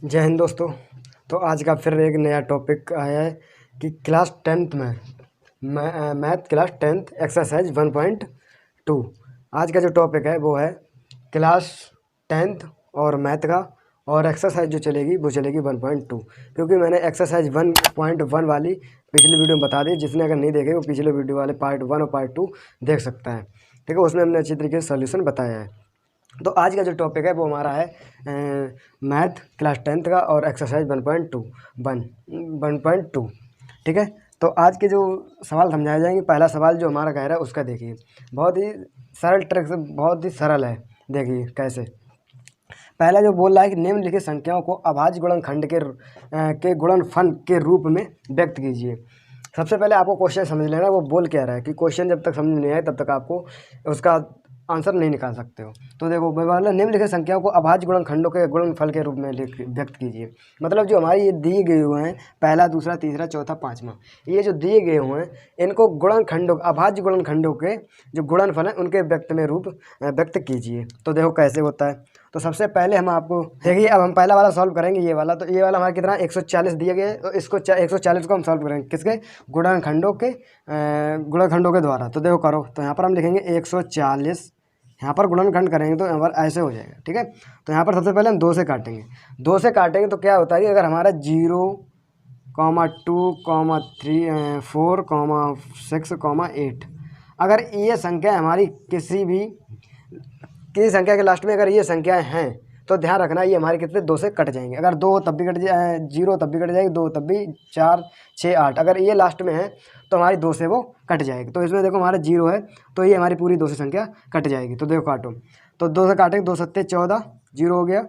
जय हिंद दोस्तों। तो आज का फिर एक नया टॉपिक आया है कि क्लास 10th में मैथ क्लास 10th एक्सरसाइज 1.2। आज का जो टॉपिक है वो है क्लास 10th और मैथ का, और एक्सरसाइज जो चलेगी वो चलेगी 1.2, क्योंकि मैंने एक्सरसाइज 1.1 वाली पिछली वीडियो में बता दी। जिसने अगर नहीं देखे वो पिछले वीडियो वाले पार्ट 1 और पार्ट 2 देख सकता है। ठीक है, उसमें हमने अच्छी तरीके से सोल्यूशन बताया है। तो आज का जो टॉपिक है वो हमारा है मैथ क्लास 10th का और एक्सरसाइज 1.2। ठीक है, तो आज के जो सवाल समझाए जाएंगे, पहला सवाल जो हमारा कह रहा है उसका देखिए, बहुत ही सरल ट्रिक से, बहुत ही सरल है। देखिए कैसे। पहला जो बोल रहा है कि निम्नलिखित संख्याओं को अभाज्य गुणनखंड के गुणनफल के रूप में व्यक्त कीजिए। सबसे पहले आपको क्वेश्चन समझ लेना वो बोल क्या रहा है, कि क्वेश्चन जब तक समझ नहीं आए तब तक आपको उसका आंसर नहीं निकाल सकते हो। तो देखो, बोला निम्नलिखित संख्याओं को अभाज्य गुणनखंडों के गुणनफल के रूप में व्यक्त कीजिए। मतलब जो हमारी ये दिए गए हुए हैं, पहला, दूसरा, तीसरा, चौथा, पाँचवा, ये जो दिए गए हुए हैं इनको गुणनखंडों, अभाज्य गुणनखंडों के जो गुणनफल हैं उनके व्यक्त कीजिए। तो देखो कैसे होता है। तो सबसे पहले हम आपको देखिए, अब हम पहला वाला सॉल्व करेंगे, ये वाला। तो ये वाला हमारा कितना 140 दिए गए, तो इसको 140 को हम सॉल्व करेंगे किसके, गुणनखंडों के द्वारा। तो देखो करो, तो यहाँ पर हम लिखेंगे 140, यहाँ पर गुणनखंड करेंगे तो यहाँ पर ऐसे हो जाएगा। ठीक है, तो यहाँ पर सबसे पहले हम 2 से काटेंगे। 2 से काटेंगे तो क्या होता है कि अगर हमारा 0,2,3 4,6,8 अगर ये संख्या हमारी किसी संख्या के लास्ट में अगर ये संख्याएं हैं तो ध्यान रखना ये हमारे कितने 2 से कट जाएंगे। अगर 2 तब भी कट जाए, 0 तब भी कट जाएगी, 2 तब भी, 4, 6, 8 अगर ये लास्ट में है तो हमारी 2 से वो कट जाएगी। तो इसमें देखो हमारा 0 है तो ये हमारी पूरी 2 से संख्या कट जाएगी। तो देखो काटो, तो 2 से काटेंगे, 2 सत्ते 14, 0 हो गया।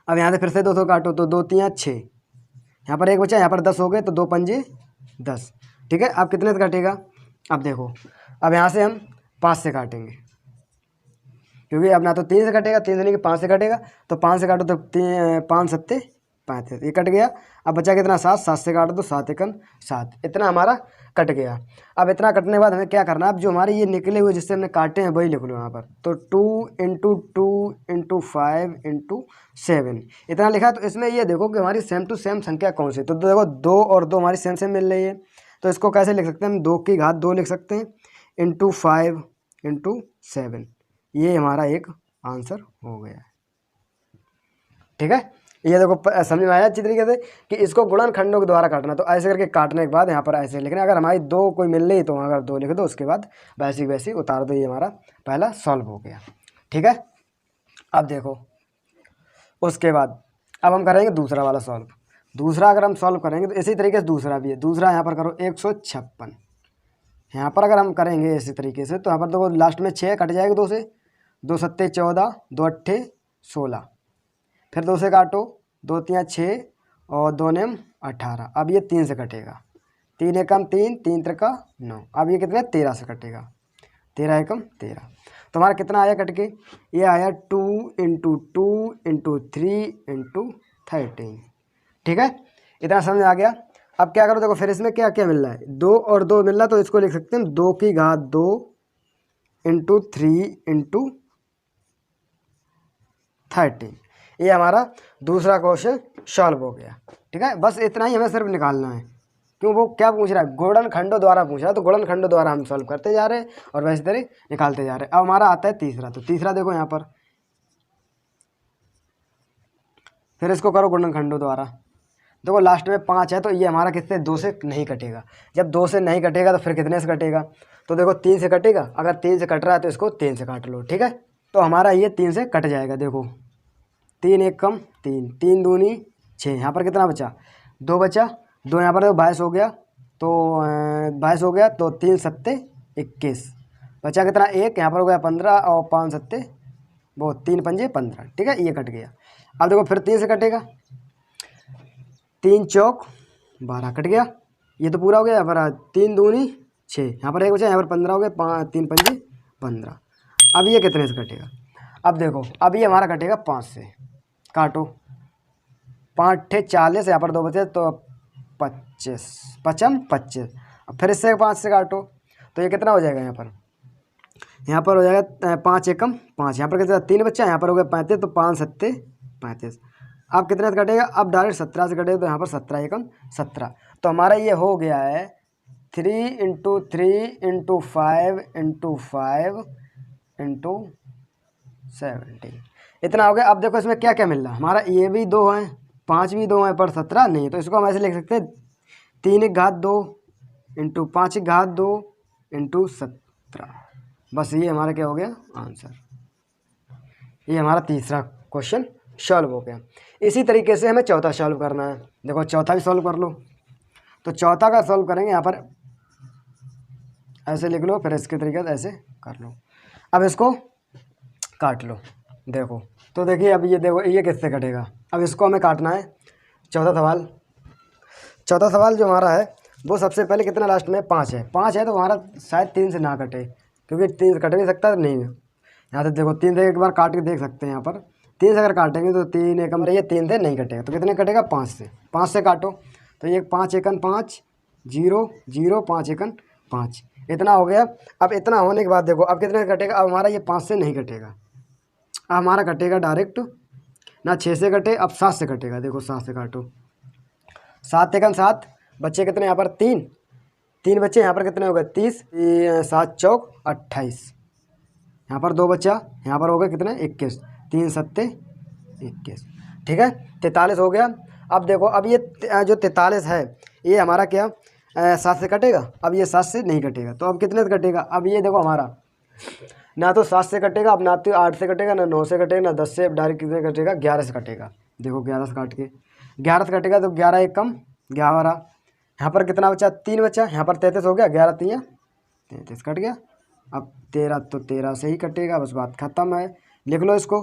अब यहाँ से फिर से 2 से काटो, तो 2 3 6, यहाँ पर 1 बचा, यहाँ पर 10 हो गए, तो 2 पंजे 10। ठीक है, अब कितने से कटेगा, अब देखो, अब यहाँ से हम 5 से काटेंगे, क्योंकि अब ना तो 3 से कटेगा, 3 से नहीं कि 5 से कटेगा। तो 5 से काटो तो 5 सत्ते 35, ये कट गया। अब बचा कितना 7, 7 से काटो तो 7 एकन 7, इतना हमारा कट गया। अब इतना कटने के बाद हमें क्या करना है, अब जो हमारे ये निकले हुए जिससे हमने काटे हैं वही लिख लो यहाँ पर। तो 2 × 2 × 5 × 7 इतना लिखा। तो इसमें ये देखो कि हमारी सेम टू सेम संख्या कौन सी। तो देखो 2 और 2 हमारी सेम सेम मिल रही है, तो इसको कैसे लिख सकते हैं हम, 2 की घात 2 लिख सकते हैं, × 5 × 7। ये हमारा एक आंसर हो गया। ठीक है, ये देखो समझ में आया अच्छी तरीके से कि इसको गुणनखंडों के द्वारा काटना। तो ऐसे करके काटने के बाद यहाँ पर ऐसे लिखना। अगर हमारी 2 कोई मिल रही तो अगर 2 लिख दो, उसके बाद वैसी वैसी उतार दो। ये हमारा पहला सॉल्व हो गया। ठीक है, अब देखो उसके बाद अब हम करेंगे दूसरा वाला सॉल्व। दूसरा अगर हम सॉल्व करेंगे तो इसी तरीके से दूसरा भी है। दूसरा यहाँ पर करो 156, यहाँ पर अगर हम करेंगे इसी तरीके से तो यहाँ पर देखो लास्ट में 6 कट जाएगा 2 से, 2 सत्ते 14, 2 अट्ठे 16, फिर 2 से काटो, 2 3 6 और 2 नेम 18। अब ये 3 से कटेगा, 3 एकम 3, 3 त्रिका 9। अब ये कितने 13 से कटेगा, 13 एकम 13। तो हमारा कितना आया कट के, ये आया 2 × 2 × 3 × 13। ठीक है, इतना समझ आ गया। अब क्या करो, देखो फिर इसमें क्या क्या मिल रहा है, 2 और 2 मिल रहा है, तो इसको लिख सकते हैं 2 की घात 2 × 3 × 13। ये हमारा दूसरा क्वेश्चन सॉल्व हो गया। ठीक है, बस इतना ही हमें सिर्फ निकालना है। क्यों, वो क्या पूछ रहा है, गुणनखंडों द्वारा पूछ रहा है, तो गुणनखंडों द्वारा हम सॉल्व करते जा रहे हैं और वैसे तरह निकालते जा रहे हैं। अब हमारा आता है तीसरा। तो तीसरा देखो यहाँ पर, फिर इसको करो गुणनखंडों द्वारा। देखो लास्ट में 5 है तो ये हमारा किससे 2 से नहीं कटेगा। जब 2 से नहीं कटेगा तो फिर कितने से कटेगा, तो देखो 3 से कटेगा। अगर 3 से कट रहा है तो इसको 3 से काट लो। ठीक है, तो हमारा ये 3 से कट जाएगा। देखो 3 एकम 3, 3 दूनी 6, यहाँ पर कितना बचा, 2 बचा, 2 यहाँ पर तो 22 हो गया, तो 22 हो गया, तो 3 सत्ते 21, बचा कितना 1, यहाँ पर हो गया 15 और 5 सत्ते वो 3 पंजे 15। ठीक है, ये कट गया। अब देखो फिर 3 से कटेगा, 3 चौक 12 कट गया, ये तो पूरा हो गया। यहाँ पर 3 दूनी 6, यहाँ पर 1 बचा, यहाँ पर 15 हो गया, 3 पंजे 15। अब ये कितने से कटेगा, अब देखो, अब ये हमारा कटेगा 5 से। काटो, 5 अट्ठे 40, यहाँ पर 2 बचे तो 25, 55 25। अब फिर इससे 5 से काटो तो ये कितना हो जाएगा, यहाँ पर हो जाएगा 5 एकम 5, यहाँ पर कितना 3 बच्चा, यहाँ पर हो गया 35, तो 5 सत्ते 35। अब कितने से कटेगा, अब डायरेक्ट 17 से कटेगा, तो यहाँ पर 17 एकम 17। तो हमारा ये हो गया है 3 × 3 × 5 × 5 × 17, इतना हो गया। अब देखो इसमें क्या क्या मिल रहा है, हमारा ये भी 2 है, 5 भी 2 है, पर 17 नहीं है। तो इसको हम ऐसे लिख सकते हैं 3 की घात 2 × 5 की घात 2 × 17। बस ये हमारा क्या हो गया आंसर। ये हमारा तीसरा क्वेश्चन सॉल्व हो गया। इसी तरीके से हमें चौथा सॉल्व करना है। देखो चौथा भी सॉल्व कर लो। तो चौथा का सॉल्व करेंगे, यहाँ पर ऐसे लिख लो, फिर इसके तरीके से ऐसे कर लो। अब इसको काट लो। देखो तो देखिए अब ये देखो ये किससे कटेगा। अब इसको हमें काटना है। चौथा सवाल जो हमारा है वो सबसे पहले कितना लास्ट में 5 है। 5 है तो हमारा शायद 3 से ना कटे, क्योंकि 3 से कट भी सकता है नहीं। यहाँ से देखो 3 से एक बार काट के देख सकते हैं। यहाँ पर 3 से अगर काटेंगे तो 3 एकम रही है, 3 से नहीं कटेगा। तो कितने कटेगा 5 से काटो। तो ये 5 एकन 5 0 0 5 एकन 5, इतना हो गया। अब इतना होने के बाद देखो अब कितने से कटेगा। अब हमारा ये 5 से नहीं कटेगा, अब हमारा कटेगा डायरेक्ट ना 6 से कटे, अब 7 से कटेगा। देखो 7 से काटो, 7 एकन 7, बच्चे कितने यहाँ पर 3 बच्चे, यहाँ पर कितने हो गए 30, 7 चौक 28, यहाँ पर 2 बच्चा, यहाँ पर हो गए कितने 21, 3 सत्ते 21, ठीक है 43 हो गया। अब देखो अब ये जो 43 है ये हमारा क्या 7 से कटेगा। अब ये 7 से नहीं कटेगा, तो अब कितने से कटेगा। अब ये देखो हमारा ना तो 7 से कटेगा, अब ना तो 8 से कटेगा, ना 9 से कटेगा, ना 10 से, डायरेक्ट कितने कटेगा 11 से कटेगा। देखो 11 से काट के 11 से कटेगा तो 11 एकम 11, यहाँ पर कितना बचा 3 बचा, यहाँ पर 33 हो गया, 11 3 33 कट गया। अब 13 तो 13 से ही कटेगा, बस बात ख़त्म है। लिख लो इसको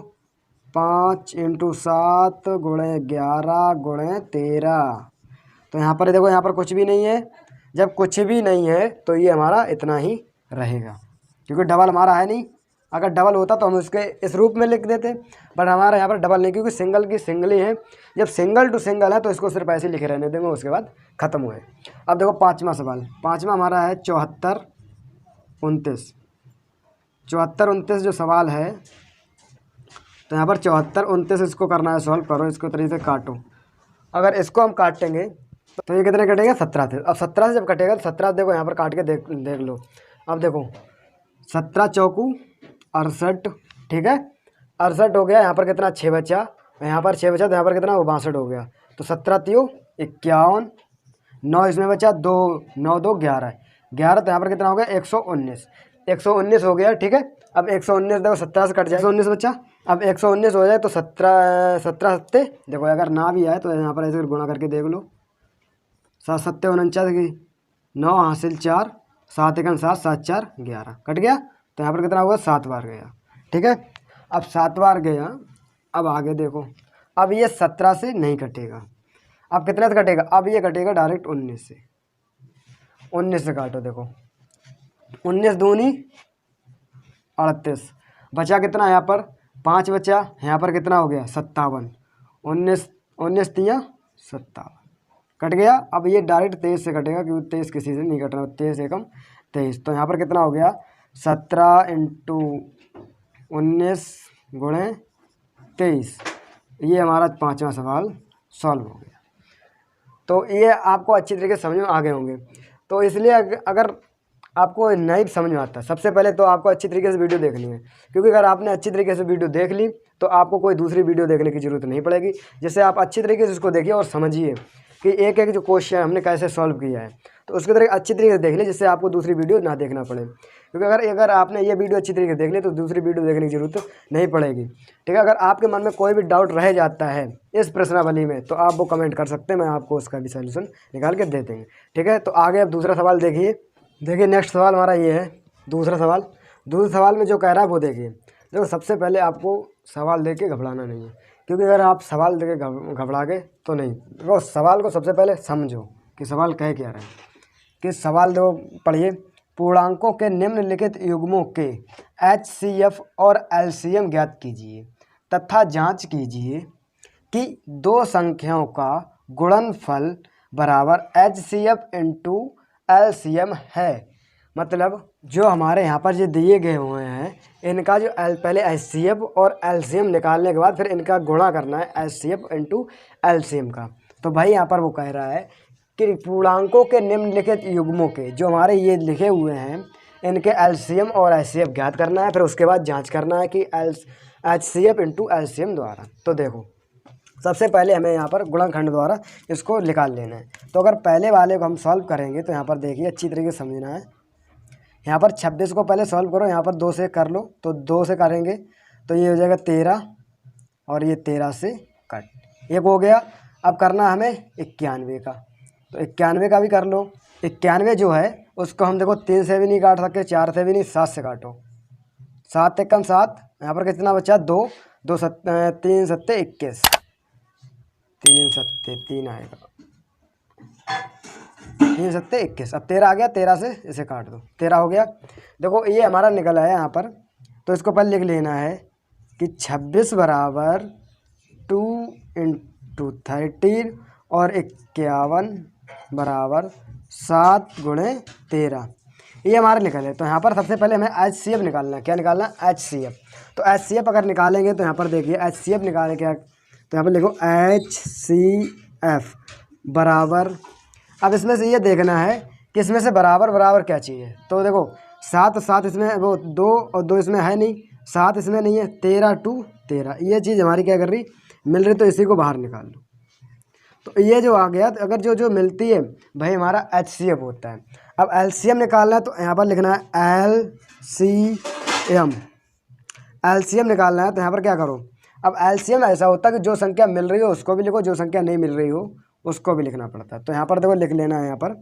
5 × 7 × 11 × 13। तो यहाँ पर देखो यहाँ पर कुछ भी नहीं है। जब कुछ भी नहीं है तो ये हमारा इतना ही रहेगा, क्योंकि डबल हमारा है नहीं। अगर डबल होता तो हम उसके इस रूप में लिख देते, बट हमारा यहाँ पर डबल नहीं, क्योंकि सिंगल की सिंगल ही है। जब सिंगल टू सिंगल है तो इसको सिर्फ ऐसे लिखे रहने देंगे, उसके बाद ख़त्म हुए। अब देखो पाँचवा सवाल, पाँचवा हमारा है 74 29। 74 29 जो सवाल है, तो यहाँ पर 74 29 इसको करना है सॉल्व करो, इसको तरीके से काटो। अगर इसको हम काटेंगे तो ये कितने कटेगा 17 से। अब 17 से जब कटेगा तो 17 देखो यहाँ पर काट के देख लो। अब देखो 17 चौकू 68, ठीक है 68 हो गया। यहाँ पर कितना 6 बचा, यहाँ पर 6 बचा, तो यहाँ पर कितना वो 62 हो गया। तो 17 3 51, 9 इसमें बचा 2 9 2 11 11, तो यहाँ पर कितना हो गया 119 हो गया, ठीक है। अब 119 देखो 17 से कट जाए 119 बचा। अब 119 हो जाए तो 17 सत्ते देखो, अगर ना भी आए तो यहाँ पर ऐसे गुणा करके देख लो। 7 सत्ते 49 की 9 हासिल 4, 7 एकन 7 7 4 11 कट गया। तो यहाँ पर कितना होगा 7 बार गया, ठीक है। अब 7 बार गया। अब आगे देखो, अब ये 17 से नहीं कटेगा, अब कितने से कटेगा। अब ये कटेगा डायरेक्ट 19 से। 19 से काटो, देखो 19 दूनी 38, बचा कितना यहाँ पर 5 बचा, यहाँ पर कितना हो गया 57, 19 19 3 57 कट गया। अब ये डायरेक्ट 23 से कटेगा, क्योंकि 23 किसी से नहीं कटना, 23 एकम 23। तो यहाँ पर कितना हो गया 17 × 19 × 23। ये हमारा पाँचवा सवाल सॉल्व हो गया। तो ये आपको अच्छी तरीके से समझ में आ गए होंगे। तो इसलिए अगर आपको नहीं समझ में आता, सबसे पहले तो आपको अच्छी तरीके से वीडियो देखनी है, क्योंकि अगर आपने अच्छी तरीके से वीडियो देख ली तो आपको कोई दूसरी वीडियो देखने की ज़रूरत नहीं पड़ेगी। जिससे आप अच्छी तरीके से उसको देखिए और समझिए कि एक एक जो क्वेश्चन हमने कैसे सॉल्व किया है, तो उसकी तरह अच्छी तरीके से देख ली, जिससे आपको दूसरी वीडियो ना देखना पड़े। क्योंकि अगर आपने ये वीडियो अच्छी तरीके से देख ली तो दूसरी वीडियो देखने की ज़रूरत नहीं पड़ेगी, ठीक है। अगर आपके मन में कोई भी डाउट रह जाता है इस प्रश्नावली में तो आप वो कमेंट कर सकते हैं, मैं आपको उसका भी सलूशन निकाल के दे देंगे, ठीक है। तो आगे अब दूसरा सवाल देखिए नेक्स्ट सवाल हमारा ये है दूसरा सवाल में जो कह रहा है वो देखिए। देखो सबसे पहले आपको सवाल देख के घबराना नहीं है, क्योंकि अगर आप सवाल देख के घबरा गए तो नहीं। देखो सवाल को सबसे पहले समझो कि सवाल कह क्या रहा है। कि सवाल देखो पढ़िए, पूर्णांकों के निम्नलिखित युग्मों के HCF और LCM ज्ञात कीजिए तथा जांच कीजिए कि दो संख्याओं का गुणनफल बराबर HCF × LCM है। मतलब जो हमारे यहाँ पर जो दिए गए हुए हैं इनका जो पहले HCF और LCM निकालने के बाद फिर इनका गुणा करना है HCF इंटू LCM का। तो भाई यहाँ पर वो कह रहा है कि पूर्णांकों के निम्नलिखित युग्मों के जो हमारे ये लिखे हुए हैं इनके LCM और HCF ज्ञात करना है, फिर उसके बाद जांच करना है कि HCF इंटू LCM द्वारा। तो देखो सबसे पहले हमें यहाँ पर गुणनखंड द्वारा इसको निकाल लेना है। तो अगर पहले वाले को हम सॉल्व करेंगे तो यहाँ पर देखिए अच्छी तरीके से समझना है। यहाँ पर 26 को पहले सॉल्व करो, यहाँ पर 2 से कर लो, तो 2 से करेंगे तो ये हो जाएगा 13 और ये 13 से कट एक हो गया। अब करना हमें 91 का, तो 91 का भी कर लो। 91 जो है उसको हम देखो 3 से भी नहीं काट सकते, 4 से भी नहीं, 7 से काटो। 7 एक कम 7, यहाँ पर कितना बचा 2, 2 3 सत्ते 21, 3 सत्ते 3 आएगा, 3 सत्ते 21। अब 13 आ गया, 13 से इसे काट दो, 13 हो गया। देखो ये हमारा निकला है यहाँ पर, तो इसको पहले लिख लेना है कि 26 बराबर 2 इंटू 13 और 51 बराबर 7 गुणे 13, ये हमारा निकल है। तो यहाँ पर सबसे पहले हमें HCF निकालना है। क्या निकालना है? HCF। तो HCF अगर निकालेंगे तो यहाँ पर देखिए HCF निकालें क्या, तो यहाँ पर लिखो HCF बराबर, अब इसमें से ये देखना है कि इसमें से बराबर बराबर क्या चाहिए। तो देखो 7 7 इसमें वो 2 और 2 इसमें है नहीं, 7 इसमें नहीं है, 13 2 13, ये चीज़ हमारी क्या कर रही मिल रही, तो इसी को बाहर निकाल लो। तो ये जो आ गया, तो अगर जो जो मिलती है भाई हमारा HCF होता है। अब LCM निकालना है तो यहाँ पर लिखना है LCM निकालना है, तो यहाँ पर क्या करो, अब LCM ऐसा होता है कि जो संख्या मिल रही हो उसको भी लिखो, जो संख्या नहीं मिल रही हो उसको भी लिखना पड़ता है। तो यहाँ पर देखो लिख लेना है यहाँ पर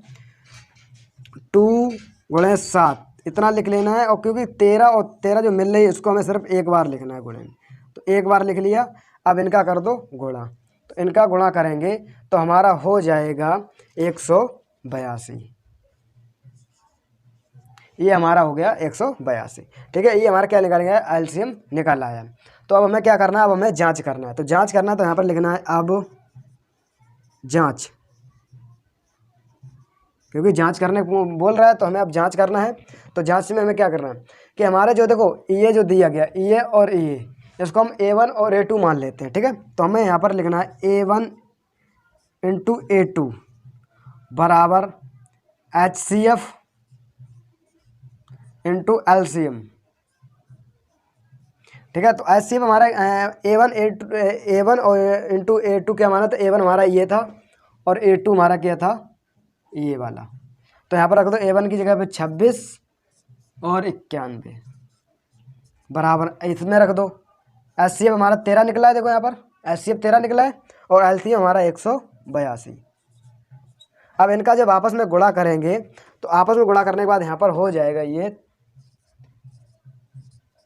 2 गुणे 7 इतना लिख लेना है, और क्योंकि 13 और 13 जो मिल रही है इसको हमें सिर्फ एक बार लिखना है गुणे में, तो एक बार लिख लिया। अब इनका कर दो गुणा, तो इनका गुणा करेंगे तो हमारा हो जाएगा 182, ये हमारा हो गया 182। ठीक है, ये हमारा क्या निकाल गया, LCM निकाल आया। तो अब हमें क्या करना है, अब हमें जांच करना है। तो जांच करना है तो यहाँ पर लिखना है अब जांच, क्योंकि जांच करने को बोल रहा है तो हमें अब जांच करना है। तो जांच में हमें क्या करना है कि हमारे जो देखो ये जो दिया गया ये और ये, इसको हम A1 और A2 मान लेते हैं। ठीक है, तो हमें यहाँ पर लिखना है A1 इंटू A2 बराबर HCF इंटू LCM। ठीक है, तो HCF हमारा A1 और इंटू A2 क्या माना, तो A1 हमारा ये था और A2 हमारा क्या था, ये वाला। तो यहाँ पर रख दो A1 की जगह पे 26 और 91 बराबर, इसमें रख दो HCF हमारा 13 निकला है। देखो यहाँ पर HCF 13 निकला है और LCM हमारा 182। अब इनका जब आपस में गुणा करेंगे तो आपस में गुणा करने के बाद यहाँ पर हो जाएगा ये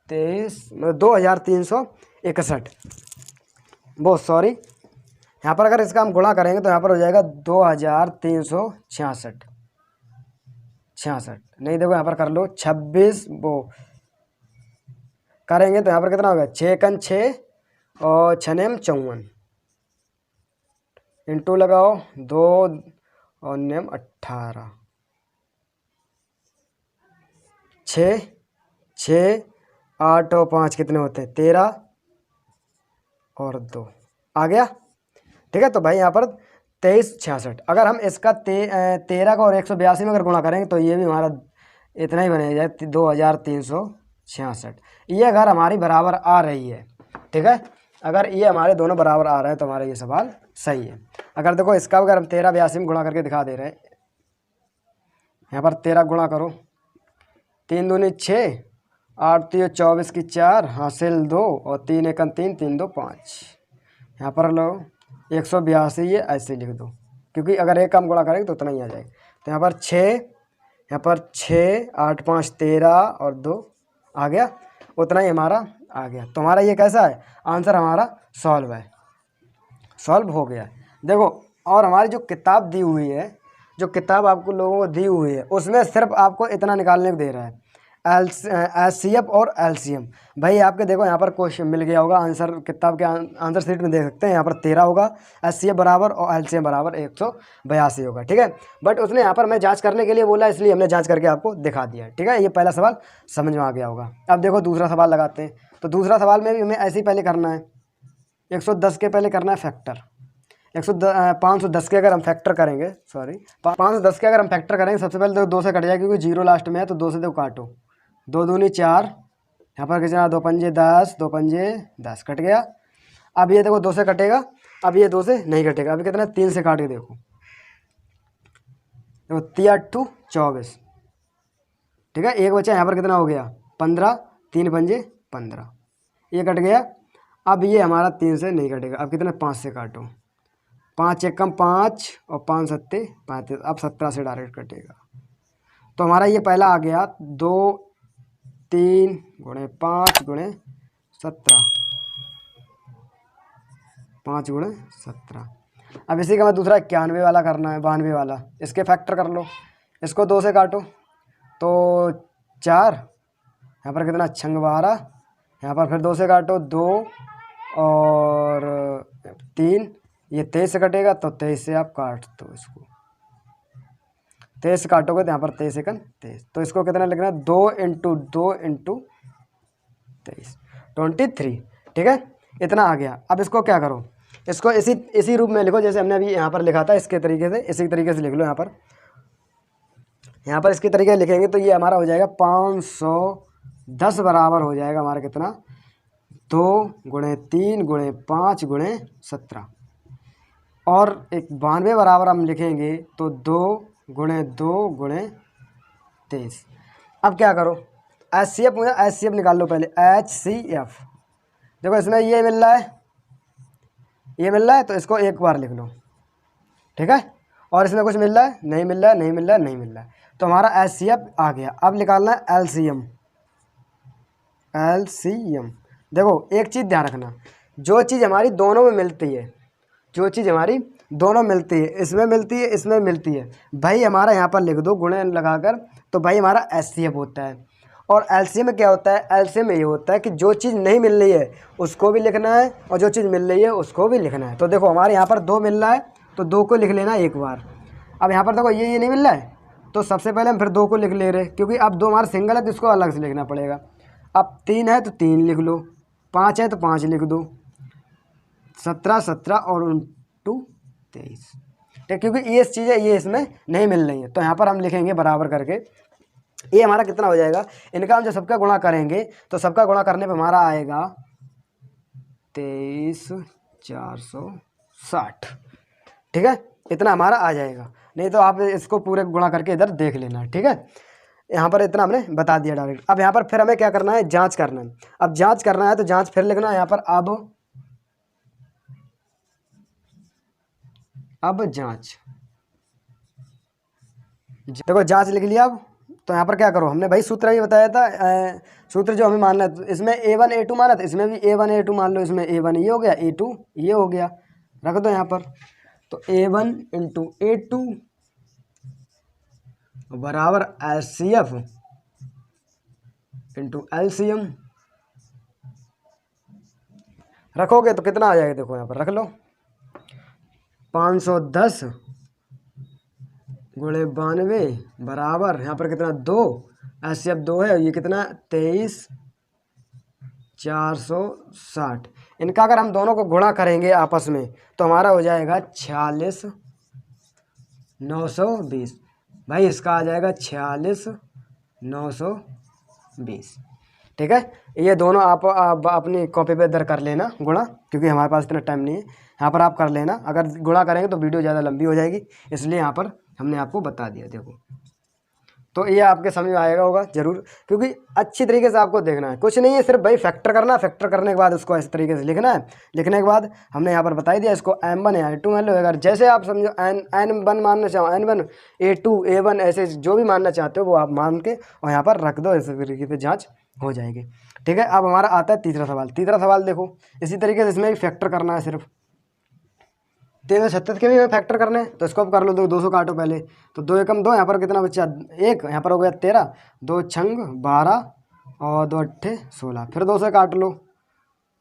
2361, वो सॉरी, यहाँ पर अगर इसका हम गुणा करेंगे तो यहाँ पर हो जाएगा 2366 नहीं, देखो यहाँ पर कर लो 26 वो करेंगे तो यहाँ पर कितना होगा 6 कन 6 और 6 नेम 54, इंटू लगाओ 2 और नेम 18, 6 6 8 और 5 कितने होते हैं 13 और 2 आ गया। ठीक है, तो भाई यहाँ पर 2366। अगर हम इसका 13 का और 182 में अगर गुणा करेंगे तो ये भी हमारा इतना ही बनेगा 2366। ये अगर हमारी बराबर आ रही है, ठीक है, अगर ये हमारे दोनों बराबर आ रहे हैं तो हमारा ये सवाल सही है। अगर देखो इसका अगर हम 13 82 में गुणा करके दिखा दे रहे हैं, यहाँ पर 13 गुणा करो, 3 दूनी 6, 8 3 24 की 4 हासिल 2 और 3 1 3 3 2 5, यहाँ पर लो 182, ये ऐसे लिख दो क्योंकि अगर एक कम गुणा करेंगे तो उतना ही आ जाएगा। तो यहाँ पर 6 8 5 13 और 2 आ गया, उतना ही हमारा आ गया। तो हमारा ये कैसा है, आंसर हमारा सॉल्व है, सॉल्व हो गया। देखो और हमारी जो किताब दी हुई है, जो किताब आपको लोगों को दी हुई है उसमें सिर्फ आपको इतना निकालने को दे रहा है। HCF और LCM। भाई आपके देखो यहाँ पर क्वेश्चन मिल गया होगा, आंसर किताब के आंसर शीट में देख सकते हैं, यहाँ पर 13 होगा, HCF बराबर और LCM बराबर 182 होगा। ठीक है, बट उसने यहाँ पर मैं जांच करने के लिए बोला, इसलिए हमने जांच करके आपको दिखा दिया। ठीक है, ये पहला सवाल समझ में आ गया होगा। अब देखो दूसरा सवाल लगाते हैं। तो दूसरा सवाल में भी हमें ऐसे ही पहले करना है, 110 के पहले करना है फैक्टर। 510 के अगर हम फैक्टर करेंगे, सॉरी 510 के अगर हम फैक्टर करेंगे, सबसे पहले तो 2 से कट जाए क्योंकि 0 लास्ट में है, तो 2 से 2 काटो, 2 दूनी 4, यहाँ पर कितना 2 पंजे 10, 2 पंजे 10 कट गया। अब ये देखो 2 से कटेगा, अब ये 2 से नहीं कटेगा, अभी कितना 3 से काट के देखो, 3 8 24। ठीक है, एक बचा यहाँ पर कितना हो गया 15, 3 पंजे 15, ये कट गया। अब ये हमारा 3 से नहीं कटेगा, अब कितना 5 से काटो, 5 एकम 5 और 5 सत्ते 35, अब 17 से डायरेक्ट कटेगा। तो हमारा ये पहला आ गया 2 3 गुणे 5 गुणे 17, 5 गुणे 17। अब इसी का मैं दूसरा 91 वाला करना है, 92 वाला, इसके फैक्टर कर लो, इसको 2 से काटो तो 4, यहाँ पर कितना 6 12, यहाँ पर फिर 2 से काटो 2 और 3, ये 23 से कटेगा, तो 23 से आप काट दो इसको, 23 से काटोगे तो यहाँ पर 23 एकन 23, तो इसको कितना लिखना है 2 × 2 × 23 23। ठीक है, इतना आ गया। अब इसको क्या करो, इसको इसी रूप में लिखो जैसे हमने अभी यहाँ पर लिखा था, इसके तरीके से, इसी तरीके से लिख लो। यहाँ पर इसके तरीके लिखेंगे तो ये हमारा हो जाएगा 510 बराबर हो जाएगा हमारा कितना 2 गुणे 3 गुणे 5 गुणे 17, और एक 92 बराबर हम लिखेंगे तो 2 गुणे 2 गुणे 23। अब क्या करो, HCF मुझे HCF निकाल लो पहले, HCF देखो इसमें ये मिल रहा है, ये मिल रहा है, तो इसको एक बार लिख लो। ठीक है, और इसमें कुछ मिल रहा है, नहीं मिल रहा है, नहीं मिल रहा है, नहीं मिल रहा है, तो हमारा HCF आ गया। अब निकालना है LCM। LCM देखो एक चीज़ ध्यान रखना, जो चीज़ हमारी दोनों में मिलती है, जो चीज़ हमारी दोनों मिलती है, इसमें मिलती है, इसमें मिलती है, भाई हमारा यहाँ पर लिख दो गुणे लगाकर, तो भाई हमारा HCF होता है। और LCM में क्या होता है, LCM में ये होता है कि जो चीज़ नहीं मिल रही है उसको भी लिखना है, और जो चीज़ मिल रही है उसको भी लिखना है। तो देखो हमारे यहाँ पर 2 मिल रहा है, तो 2 को लिख लेना एक बार। अब यहाँ पर देखो ये नहीं मिल रहा है, तो सबसे पहले हम फिर 2 को लिख ले रहे, क्योंकि अब 2 हमारा सिंगल है तो इसको अलग से लिखना पड़ेगा। अब 3 है तो 3 लिख लो, 5 है तो 5 लिख दो, 17 17 और 23। ठीक, क्योंकि ये चीज़ें ये इसमें नहीं मिल रही है, तो यहाँ पर हम लिखेंगे बराबर करके। ये हमारा कितना हो जाएगा, इनका हम जब सबका गुणा करेंगे तो सबका गुणा करने पे हमारा आएगा 23,460। ठीक है, इतना हमारा आ जाएगा, नहीं तो आप इसको पूरे गुणा करके इधर देख लेना। ठीक है, यहाँ पर इतना हमने बता दिया डायरेक्ट। अब यहाँ पर फिर हमें क्या करना है, जांच करना है। अब जांच करना है तो जांच फिर लिखना है यहाँ पर, अब जांच, देखो जांच लिख लिया। अब तो यहाँ पर क्या करो, हमने भाई सूत्र भी बताया था, सूत्र जो हमें मानना है, इसमें A1 A2 माना था, इसमें भी A1 A2 मान लो, इसमें A1 ये हो गया, A2 ये हो गया, रख दो यहाँ पर। तो A1 × A2 बराबर HCF × LCM रखोगे तो कितना आ जाएगा, देखो यहाँ पर रख लो, 510 गुणे 92 बराबर यहाँ पर कितना 2, HCF 2 है, ये कितना 23,460। इनका अगर हम दोनों को गुणा करेंगे आपस में तो हमारा हो जाएगा 46,920। भाई इसका आ जाएगा 46,920। ठीक है, ये दोनों आप अपनी कॉपी पे दर्ज कर लेना गुणा, क्योंकि हमारे पास इतना टाइम नहीं है। यहाँ पर आप कर लेना, अगर गुणा करेंगे तो वीडियो ज़्यादा लंबी हो जाएगी, इसलिए यहाँ पर हमने आपको बता दिया। देखो तो ये आपके समझ में आएगा होगा ज़रूर, क्योंकि अच्छी तरीके से आपको देखना है, कुछ नहीं है, सिर्फ भाई फैक्टर करना है। फैक्टर करने के बाद उसको इस तरीके से लिखना है, लिखने के बाद हमने यहाँ पर बता ही दिया, इसको M1 या A2 मान लो। अगर जैसे आप समझो N1 मानना चाहो N1 A2 A1 ऐसे जो भी मानना चाहते हो वो आप मान के और यहाँ पर रख दो, इस तरीके से जाँच हो जाएगी। ठीक है, अब हमारा आता है तीसरा सवाल। तीसरा सवाल देखो इसी तरीके से, इसमें भी फैक्टर करना है सिर्फ। 336 के भी फैक्टर करने हैं, तो इसको अब कर लो। 200 काटो पहले, तो 2 एकम 2, यहाँ पर कितना बच्चा 1, यहाँ पर हो गया 13, 2 छंग 12 और 2 अट्ठे 16, फिर 2 से काट लो,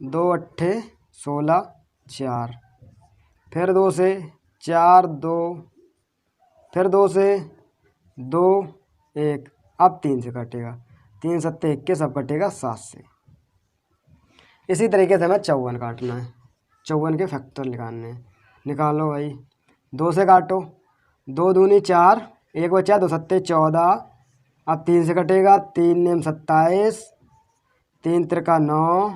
2 अट्ठे 16 4, फिर 2 से 4 2, फिर 2 से 2 1, अब 3 से कटेगा, 3 सत्ते 21, अब कटेगा 7 से। इसी तरीके से हमें 54 काटना है, 54 के फैक्टर निकालने हैं। निकालो भाई, 2 से काटो, 2 दूनी 4, 1 बचा, 2 सत्ते 14, अब 3 से कटेगा, 3 नेम 27, 3 त्रिका 9,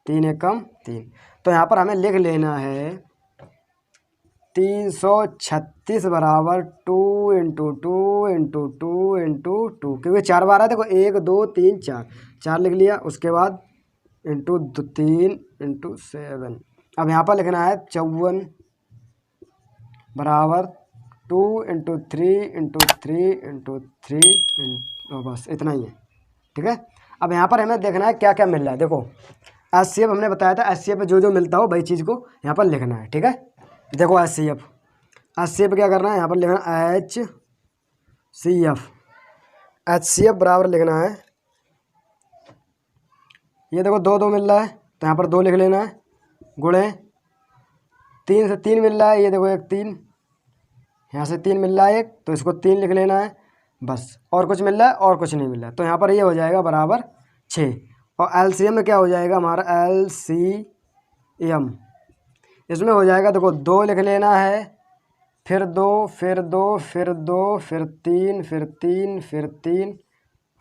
3 एकम 3। तो यहाँ पर हमें लिख लेना है 336 बराबर 2 इंटू 2 इंटू 2 इंटू 2, क्योंकि 4 बार है, देखो 1 2 3 4, 4 लिख लिया। उसके बाद इंटू 3 इंटू 7। अब यहाँ पर लिखना है 54 बराबर 2 इंटू 3 इंटू 3 इंटू 3, बस इतना ही है, ठीक है। अब यहाँ पर हमें देखना है क्या क्या मिल रहा है। देखो HCF हमने बताया था, HCF जो जो मिलता हो वही चीज़ को यहाँ पर लिखना है, ठीक है। देखो HCF क्या करना है, यहाँ पर लिखना HCF बराबर लिखना है, ये देखो 2 2 मिल रहा है, तो यहाँ पर 2 लिख लेना है, गुणे 3 से 3 मिल रहा है, ये देखो 1 3, यहाँ से 3 मिल रहा है 1, तो इसको 3 लिख लेना है बस। और कुछ मिल रहा है और कुछ नहीं मिल रहा है, तो यहाँ पर ये हो जाएगा बराबर 6। और LCM में क्या हो जाएगा हमारा, LCM इसमें हो जाएगा, देखो 2 लिख लेना है, फिर 2 फिर 2 फिर 2 फिर 3 फिर 3 फिर 3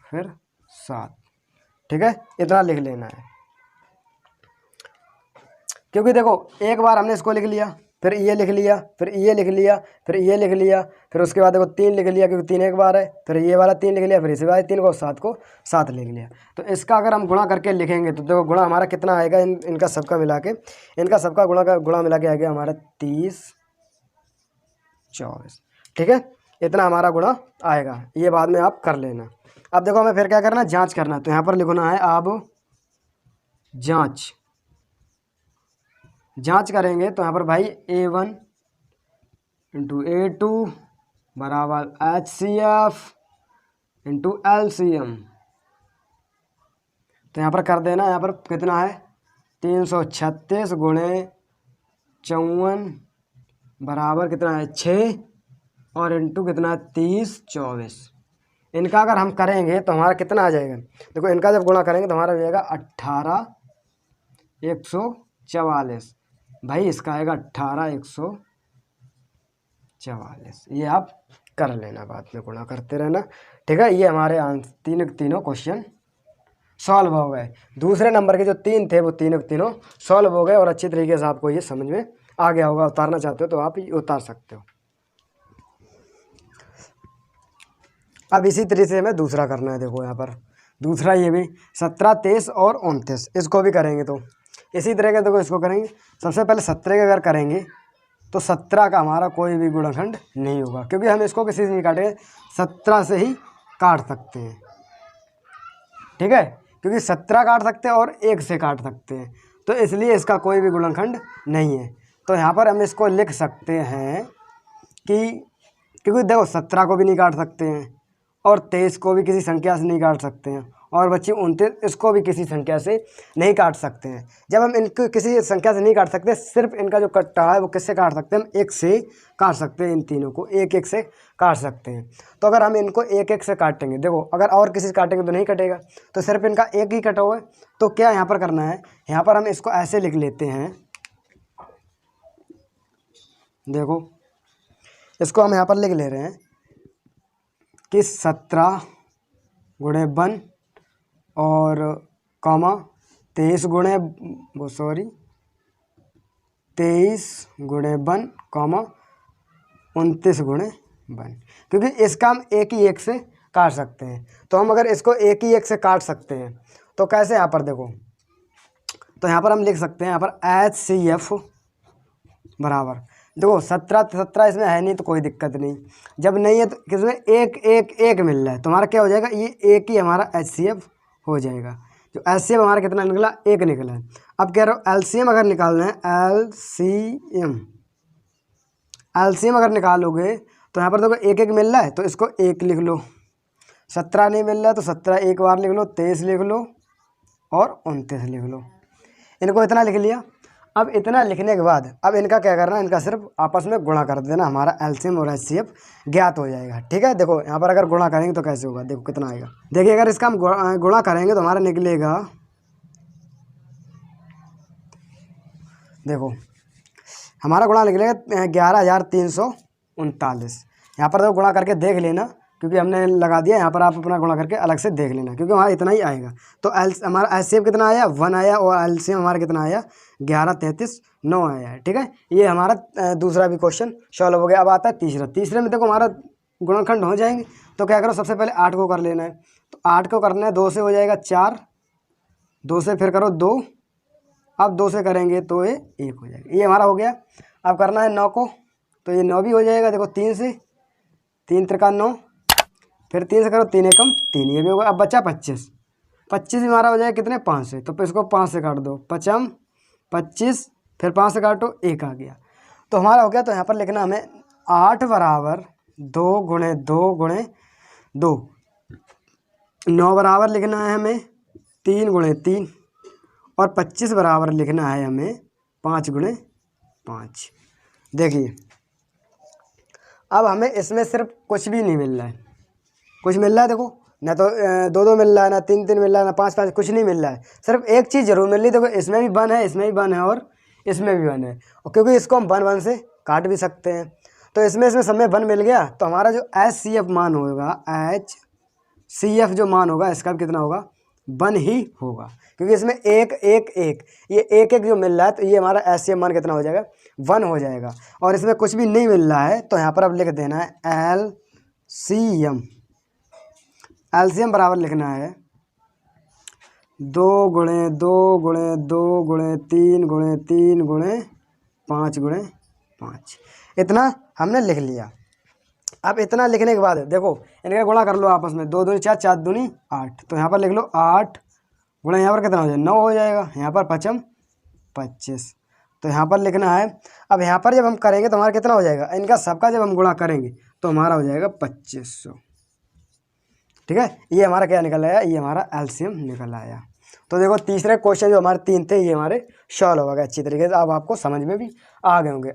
फिर 7, ठीक है, इतना लिख लेना है। क्योंकि देखो एक बार हमने इसको लिख लिया, फिर ये लिख लिया, फिर ये लिख लिया, फिर ये लिख लिया, फिर उसके बाद देखो 3 लिख लिया क्योंकि 3 एक बार है, फिर ये वाला 3 लिख लिया, फिर इसी वाले 3 को 7 लिख लिया। तो इसका अगर हम गुणा करके लिखेंगे तो देखो गुणा हमारा कितना आएगा, इनका सबका मिला के, इनका सबका गुणा मिला के आएगा हमारा 30 24, ठीक है, इतना हमारा गुणा आएगा। ये बाद में आप कर लेना। अब देखो हमें फिर क्या करना है, जाँच करना है, तो यहाँ पर लिखना है अब जांच करेंगे, तो यहाँ पर भाई A1 इंटू A2 बराबर HCF इंटू LCM, तो यहाँ पर कर देना। यहाँ पर कितना है 336 गुणे 54 बराबर कितना है 6, और इंटू कितना है 30 24। इनका अगर हम करेंगे तो हमारा कितना आ जाएगा, देखो इनका जब गुणा करेंगे तो हमारा हो जाएगा 18 144, भाई इसका आएगा 18 144। ये आप कर लेना, बाद में गुणा करते रहना, ठीक है। ये हमारे तीनों क्वेश्चन सॉल्व हो गए। दूसरे नंबर के जो 3 थे वो तीनों सॉल्व हो गए, और अच्छी तरीके से आपको ये समझ में आ गया होगा। उतारना चाहते हो तो आप ये उतार सकते हो। अब इसी तरीके से हमें दूसरा करना है। देखो यहाँ पर दूसरा ये भी 17 23 और 29, इसको भी करेंगे तो इसी तरह के देखो इसको करेंगे। सबसे पहले 17 का अगर करेंगे तो 17 का हमारा कोई भी गुणनखंड नहीं होगा, क्योंकि हम इसको किसी से नहीं काटेंगे, 17 से ही काट सकते हैं, ठीक है, क्योंकि 17 काट सकते हैं और 1 से काट सकते हैं, तो इसलिए इसका कोई भी गुणनखंड नहीं है। तो यहाँ पर हम इसको लिख सकते हैं कि क्योंकि देखो 17 को भी नहीं काट सकते हैं, और 23 को भी किसी संख्या से नहीं काट सकते हैं, और बच्चे 29 इसको भी किसी संख्या से नहीं काट सकते हैं। जब हम इनको किसी संख्या से नहीं काट सकते, सिर्फ इनका जो कट्टा है वो किससे काट सकते हैं, हम 1 से काट सकते हैं। इन तीनों को 1 से काट सकते हैं। तो अगर हम इनको 1 से काटेंगे, देखो अगर और किसी से काटेंगे तो नहीं कटेगा, तो सिर्फ इनका 1 ही कटा हुआ है। तो क्या यहाँ पर करना है, यहाँ पर हम इसको ऐसे लिख लेते हैं, देखो इसको हम यहाँ पर लिख ले रहे हैं कि 17 गुणे 1 और कॉमा 23 गुणे 1 कॉमा 29 गुणे 1, क्योंकि इसका हम 1 से काट सकते हैं। तो हम अगर इसको 1 से काट सकते हैं तो कैसे, यहाँ पर देखो, तो यहाँ पर हम लिख सकते हैं, यहाँ पर HCF बराबर, देखो 17 इसमें है नहीं तो कोई दिक्कत नहीं, जब नहीं है तो किसमें 1 मिल रहा है, तो हमारा क्या हो जाएगा, ये 1 ही हमारा HCF हो जाएगा। जो HCF हमारा कितना निकला, 1 निकला है। अब कह रहे हो LCM अगर निकालना है, LCM एलसीएम अगर निकालोगे तो यहाँ पर देखो एक एक मिल रहा है तो इसको एक लिख लो, 17 नहीं मिल रहा है तो 17 एक बार लिख लो, 23 लिख लो और 29 लिख लो। इनको इतना लिख लिया। अब इतना लिखने के बाद अब इनका क्या करना है, इनका सिर्फ आपस में गुणा कर देना, हमारा एलसीएम और एचसीएफ ज्ञात हो जाएगा। ठीक है, देखो यहाँ पर अगर गुणा करेंगे तो कैसे होगा, देखो कितना आएगा। देखिए अगर इसका हम गुणा करेंगे तो हमारा निकलेगा, देखो हमारा गुणा निकलेगा 11,339। यहाँ पर देखो गुणा करके देख लेना, क्योंकि हमने लगा दिया, यहाँ पर आप अपना गुणा करके अलग से देख लेना, क्योंकि हमारा इतना ही आएगा। तो हमारा एचसीएफ कितना आया, 1 आया, और एलसीएम हमारा कितना आया, 11,33,9 आया है। ठीक है, ये हमारा दूसरा भी क्वेश्चन सॉल्व हो गया। अब आता है तीसरा। तीसरे में देखो हमारा गुणनखंड हो जाएंगे, तो क्या करो, सबसे पहले 8 को कर लेना है। तो 8 को करना है, 2 से हो जाएगा 4, 2 से फिर करो 2, अब 2 से करेंगे तो ये 1 हो जाएगा, ये हमारा हो गया। अब करना है 9 को, तो ये 9 भी हो जाएगा। देखो 3 से, 3 त्रिका 9, फिर 3 से करो 3 एकम 3, ये भी होगा। अब बचा 25, 25 भी हमारा हो जाएगा कितने, 5 से, तो इसको 5 से काट दो, 5 25, फिर 5 से काटो 1 आ गया, तो हमारा हो गया। तो यहाँ पर लिखना हमें 8 बराबर 2 गुणे 2 गुणे 2, 9 बराबर लिखना है हमें 3 गुणे 3, और 25 बराबर लिखना है हमें 5 गुणे 5। देखिए अब हमें इसमें सिर्फ कुछ भी नहीं मिल रहा है, कुछ मिल रहा है, देखो ना तो 2-2 मिल रहा है, ना 3-3 मिल रहा है, ना 5-5, कुछ नहीं मिल रहा है। सिर्फ एक चीज़ जरूर मिल रही है, देखो इसमें भी 1 है, इसमें भी 1 है, और इसमें भी 1 है, और क्योंकि इसको हम 1 से काट भी सकते हैं, तो इसमें सब में 1 मिल गया। तो हमारा जो HCF मान होगा, HCF जो मान होगा इसका भी कितना होगा, 1 ही होगा, क्योंकि इसमें 1 1 1, ये 1 1 जो मिल रहा है, तो ये हमारा HCF मान कितना हो जाएगा, 1 हो जाएगा। और इसमें कुछ भी नहीं मिल रहा है, तो यहाँ पर अब लिख देना है एलसीएम बराबर लिखना है 2 गुणे 2 गुणे 2 गुणे 3 गुणे 3 गुणे 5 गुणे 5। इतना हमने लिख लिया। अब इतना लिखने के बाद देखो इनका गुणा कर लो आपस में, 2 दूनी 4, 4 दूनी 8, तो यहाँ पर लिख लो 8 गुणा, यहाँ पर कितना हो जाएगा, 9 हो जाएगा, यहाँ पर 5 25, तो यहाँ पर लिखना है। अब यहाँ पर जब हम करेंगे तो हमारा कितना हो जाएगा, इनका सबका जब हम गुणा करेंगे तो हमारा हो जाएगा 2500। ठीक है, ये हमारा क्या निकल आया, ये हमारा एलसीएम निकल आया। तो देखो तीसरे क्वेश्चन जो हमारे 3 थे, ये हमारे सॉल्व हो गए अच्छी तरीके से। अब आपको समझ में भी आ गए होंगे।